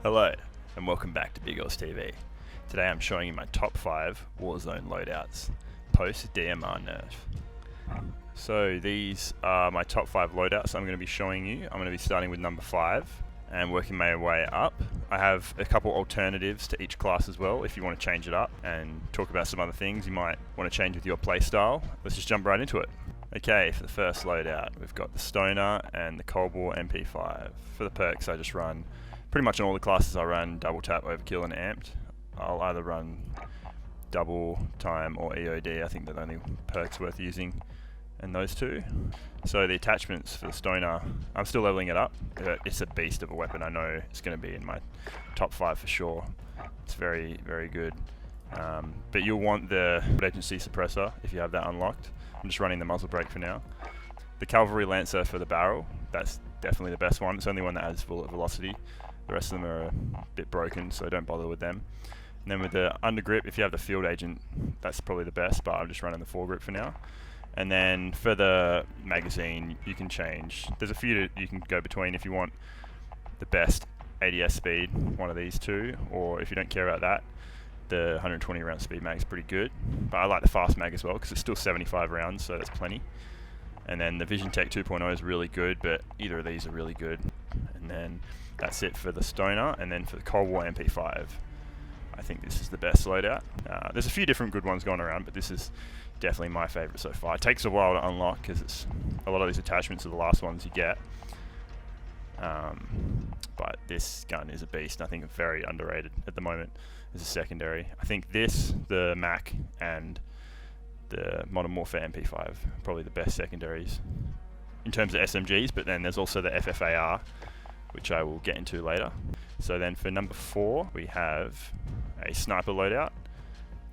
Hello, and welcome back to Big Oz TV. Today I'm showing you my top 5 Warzone loadouts, post DMR Nerf. So these are my top 5 loadouts I'm going to be showing you. I'm going to be starting with number 5 and working my way up. I have a couple alternatives to each class as well if you want to change it up and talk about some other things you might want to change with your playstyle. Let's just jump right into it. Okay, for the first loadout we've got the Stoner and the Cold War MP5. For the perks I just run pretty much in all the classes. I run double tap, overkill and amped. I'll either run double time or EOD. I think they're the only perks worth using in those two. So the attachments for the Stoner, I'm still leveling it up. It's a beast of a weapon. I know it's going to be in my top 5 for sure. It's very, very good. But you'll want the agency suppressor if you have that unlocked. I'm just running the muzzle brake for now. The Cavalry Lancer for the barrel, that's definitely the best one. It's the only one that has bullet velocity. The rest of them are a bit broken, so don't bother with them. And then with the undergrip, if you have the field agent, that's probably the best, but I'm just running the foregrip for now. And then for the magazine, you can change. There's a few you can go between if you want the best ADS speed, one of these two, or if you don't care about that, the 120 round speed mag is pretty good. But I like the fast mag as well because it's still 75 rounds, so that's plenty. And then the Vision Tech 2.0 is really good, but either of these are really good. And then that's it for the Stoner, and then for the Cold War MP5, I think this is the best loadout. There's a few different good ones going around, but this is definitely my favourite so far. It takes a while to unlock because it's a lot of these attachments are the last ones you get. But this gun is a beast. I think it's very underrated at the moment as a secondary. I think this, the Mac, and the Modern Warfare MP5 probably the best secondaries in terms of SMGs, but then there's also the FFAR, which I will get into later. So then for number 4 we have a sniper loadout.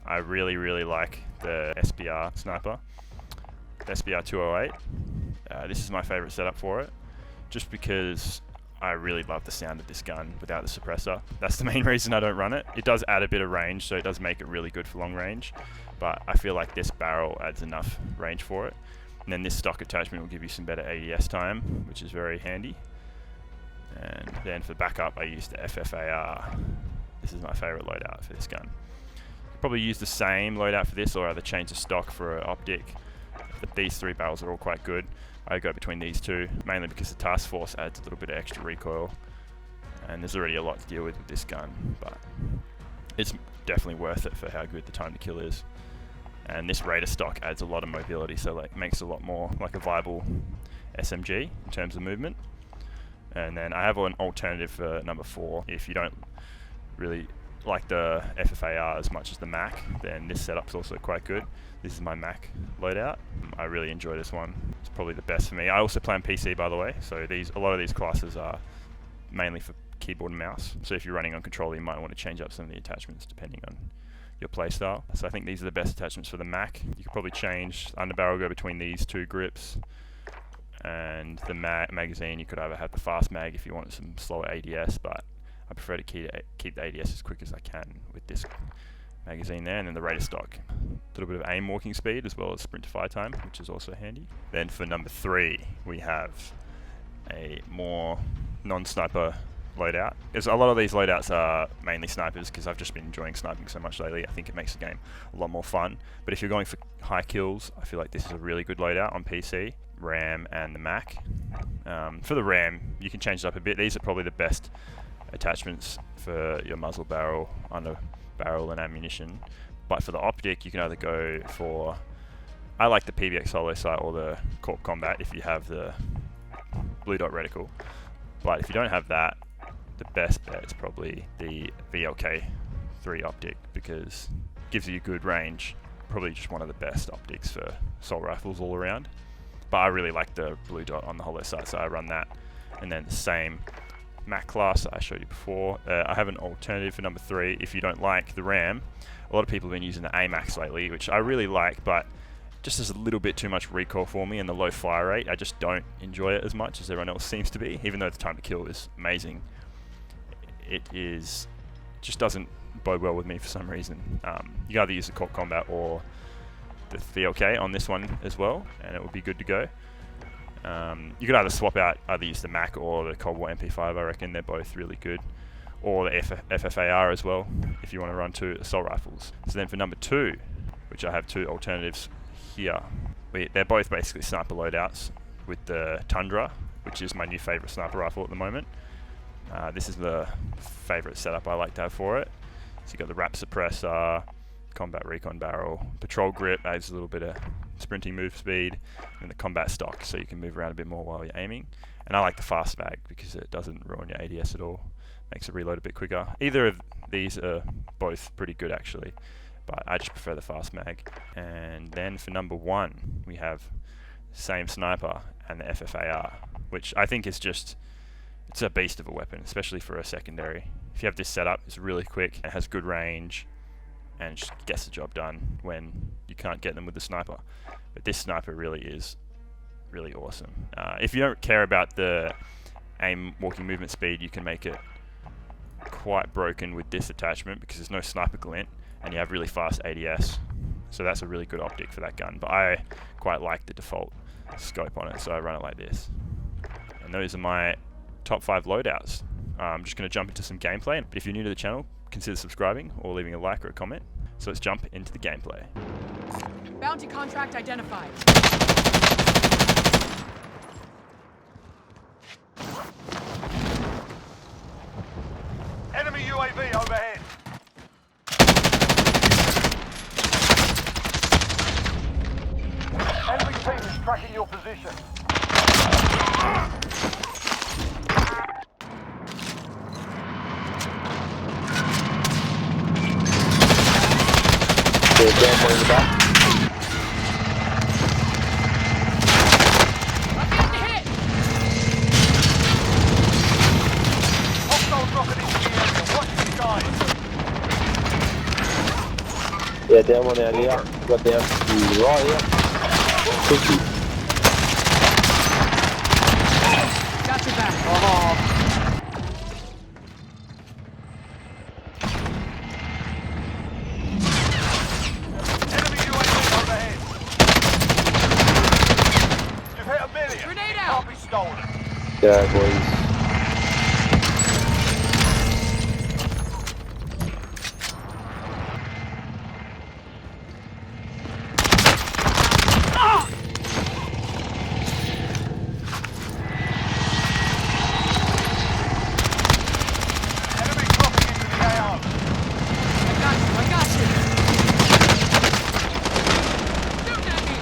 I really like the SBR sniper, the SBR 208. This is my favorite setup for it, just because I really love the sound of this gun without the suppressor. That's the main reason I don't run it. It does add a bit of range, so it does make it really good for long range, but I feel like this barrel adds enough range for it. And then this stock attachment will give you some better ADS time, which is very handy. And then for backup I use the FFAR. This is my favourite loadout for this gun. Probably use the same loadout for this, or either change the stock for an optic. These 3 barrels are all quite good. I go between these two, mainly because the Task Force adds a little bit of extra recoil, and there's already a lot to deal with this gun, but it's definitely worth it for how good the time to kill is. And this Razer stock adds a lot of mobility, so like makes it a lot more like a viable SMG in terms of movement. And then I have an alternative for number 4. If you don't really like the FFAR as much as the Mac, then this setup's also quite good. This is my Mac loadout. I really enjoy this one. It's probably the best for me. I also play on PC, by the way, so a lot of these classes are mainly for keyboard and mouse. So if you're running on controller, you might want to change up some of the attachments depending on your playstyle. So I think these are the best attachments for the Mac. You could probably change the underbarrel, go between these 2 grips, and the magazine, you could either have the fast mag if you want some slower ADS, but I prefer to keep the ADS as quick as I can with this magazine there. And then the Razer stock, a little bit of aim walking speed as well as sprint to fire time, which is also handy. Then for number 3 we have a more non-sniper loadout. Because a lot of these loadouts are mainly snipers, because I've just been enjoying sniping so much lately. I think it makes the game a lot more fun. But if you're going for high kills, I feel like this is a really good loadout on PC, RAM and the Mac. For the RAM, you can change it up a bit. These are probably the best attachments for your muzzle barrel, under barrel and ammunition. But for the optic, you can either go for, I like the PBX holo sight or the Corp Combat if you have the blue dot reticle. But if you don't have that, the best bet is probably the VLK 3 optic, because it gives you good range. Probably just one of the best optics for assault rifles all around. But I really like the blue dot on the holo sight, so I run that. And then the same Mac class that I showed you before. I have an alternative for number 3. If you don't like the RAM, a lot of people have been using the AMAX lately, which I really like, but just has a little bit too much recoil for me, and the low fire rate, I just don't enjoy it as much as everyone else seems to be. Even though the time to kill is amazing, it just doesn't bode well with me for some reason. You can either use the Corp Combat or the VLK on this one as well, and it will be good to go. You could either swap out, either use the Mac or the Cold War MP5, I reckon they're both really good. or the FFAR as well, if you want to run 2 assault rifles. So then for number 2, which I have 2 alternatives here, they're both basically sniper loadouts with the Tundra, which is my new favourite sniper rifle at the moment. This is the favourite setup I like to have for it. So you've got the wrap suppressor, combat recon barrel, patrol grip adds a little bit of sprinting move speed, and the combat stock so you can move around a bit more while you're aiming. And I like the fast mag because it doesn't ruin your ADS at all, makes it reload a bit quicker. Either of these are both pretty good actually, but I just prefer the fast mag. And then for number 1 we have the same sniper and the FFAR, which I think is just, it's a beast of a weapon, especially for a secondary. If you have this setup, it's really quick, it has good range, and just gets the job done when you can't get them with the sniper. But this sniper really is really awesome. If you don't care about the aim walking movement speed, you can make it quite broken with this attachment because there's no sniper glint and you have really fast ADS. So that's a really good optic for that gun. But I quite like the default scope on it, so I run it like this. And those are my top 5 loadouts. I'm just going to jump into some gameplay. But if you're new to the channel, consider subscribing or leaving a like or a comment. So let's jump into the gameplay. Bounty contract identified. Enemy UAV overhead. Enemy team is tracking your position. There's down one in the back. I'm getting hit! Hostiles dropping into the area. Watch the skies. Yeah, down one out here. Got down to the right here. Cookie. Got your back. Enemy UAV overhead. You've hit a million. Grenade out. Can't be stolen. Yeah, boys. Enemy dropping into the AR. I got you. Shooting at me.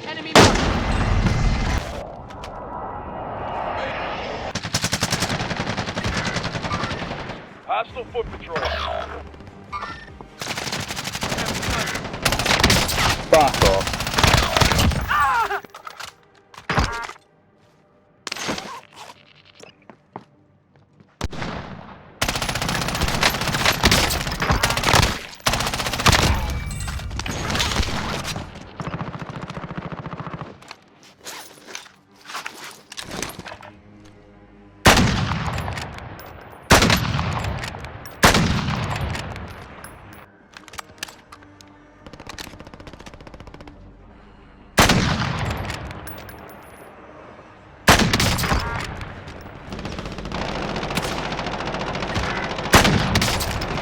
Enemy marked. Hostile foot patrol. Fuck off.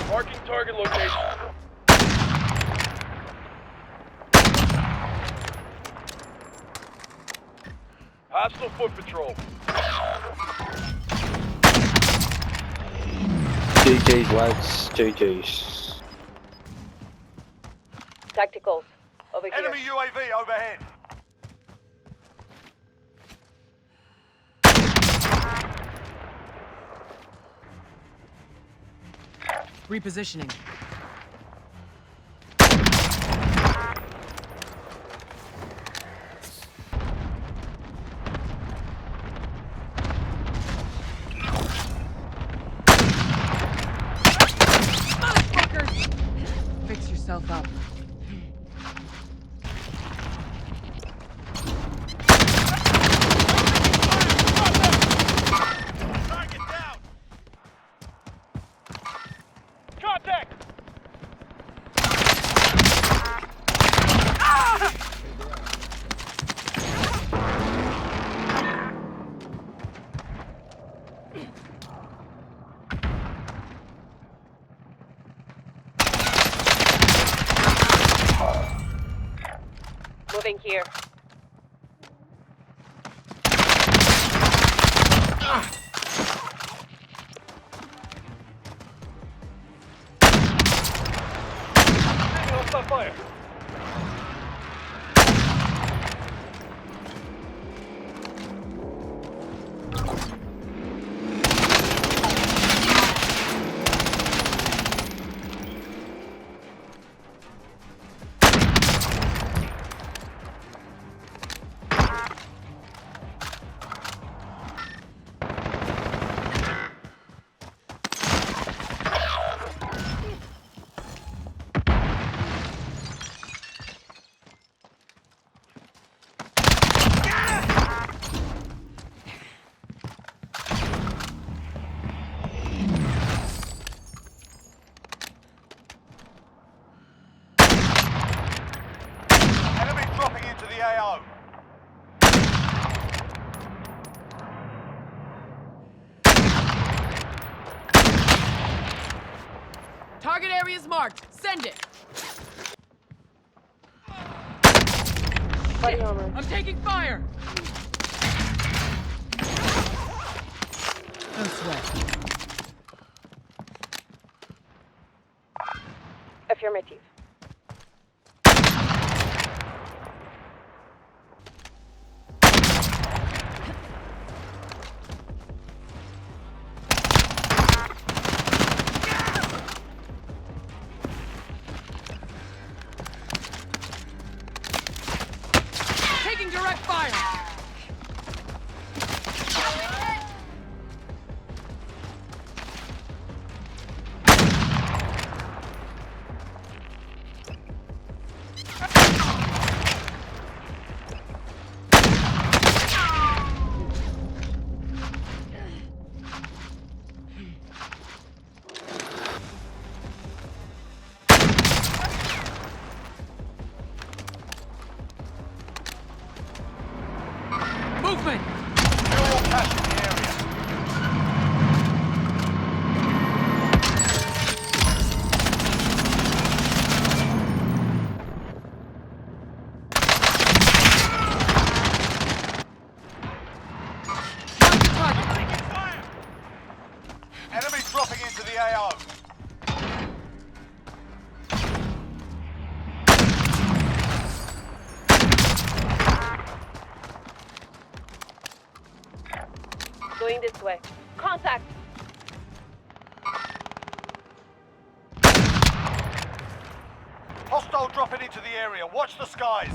Marking target location. Hostile foot patrol. GG's lads, GG's. Tacticals, over here. Enemy UAV overhead. Repositioning. Motherfucker! Fix yourself up. Target down. Contact. Moving here. Hostile fire. Enemy dropping into the AO. Target area is marked. Send it. Body Shit, armor. I'm taking fire. No sweat. Affirmative. Taking direct fire. Movement. Serial cache in the area. Mark the target. Enemy dropping into the AO. Going this way. Contact. Hostile dropping into the area. Watch the skies.